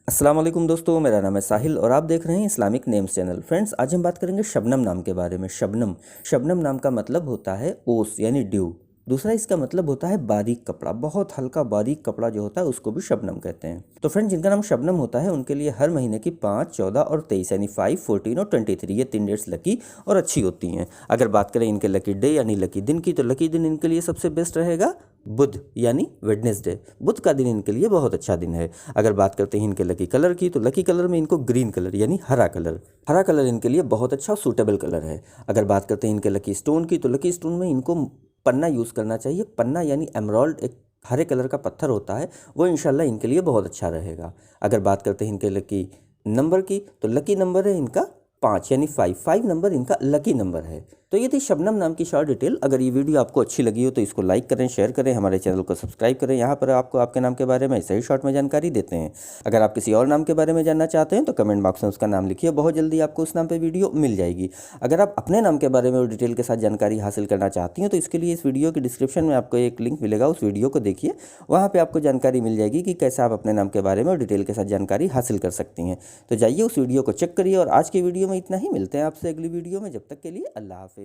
अस्सलाम वालेकुम दोस्तों, मेरा नाम है साहिल और आप देख रहे हैं इस्लामिक नेम्स चैनल। फ्रेंड्स, आज हम बात करेंगे शबनम नाम के बारे में। शबनम शबनम नाम का मतलब होता है ओस यानी ड्यू। दूसरा इसका मतलब होता है बारीक कपड़ा, बहुत हल्का बारीक कपड़ा जो होता है उसको भी शबनम कहते हैं। तो फ्रेंड्स, जिनका नाम शबनम होता है उनके लिए हर महीने की 5, 14 और 23 यानी 5, 14 और 23 ये 3 डेट्स लकी और अच्छी होती हैं। अगर बात करें इनके लकी डे यानी लकी दिन की, तो लकी दिन इनके लिए सबसे बेस्ट रहेगा बुध यानी वेडनेसडे। बुध का दिन इनके लिए बहुत अच्छा दिन है। अगर बात करते हैं इनके लकी कलर की, तो लकी कलर में इनको ग्रीन कलर यानी हरा कलर इनके लिए बहुत अच्छा सूटेबल कलर है। अगर बात करते हैं इनके लकी स्टोन की, तो लकी स्टोन में इनको पन्ना यूज़ करना चाहिए। पन्ना यानी एमराल्ड, एक हरे कलर का पत्थर होता है, वो इंशाल्लाह इनके लिए बहुत अच्छा रहेगा। अगर बात करते हैं इनके लकी नंबर की, तो लकी नंबर है इनका 5 यानी 5 नंबर इनका लकी नंबर है। तो ये थी शबनम नाम की शॉर्ट डिटेल। अगर ये वीडियो आपको अच्छी लगी हो तो इसको लाइक करें, शेयर करें, हमारे चैनल को सब्सक्राइब करें। यहाँ पर आपको आपके नाम के बारे में ऐसे ही शॉर्ट में जानकारी देते हैं। अगर आप किसी और नाम के बारे में जानना चाहते हैं तो कमेंट बॉक्स में उसका नाम लिखिए, बहुत जल्दी आपको उस नाम पर वीडियो मिल जाएगी। अगर आप अपने नाम के बारे में डिटेल के साथ जानकारी हासिल करना चाहती हैं तो इसके लिए इस वीडियो की डिस्क्रिप्शन में आपको एक लिंक मिलेगा, उस वीडियो को देखिए, वहाँ पर आपको जानकारी मिल जाएगी कि कैसे आप अपने नाम के बारे में और डिटेल के साथ जानकारी हासिल कर सकती हैं। तो जाइए उस वीडियो को चेक करिए। और आज की वीडियो में इतना ही, मिलते हैं आपसे अगली वीडियो में। जब तक के लिए अल्लाह हाफिज़।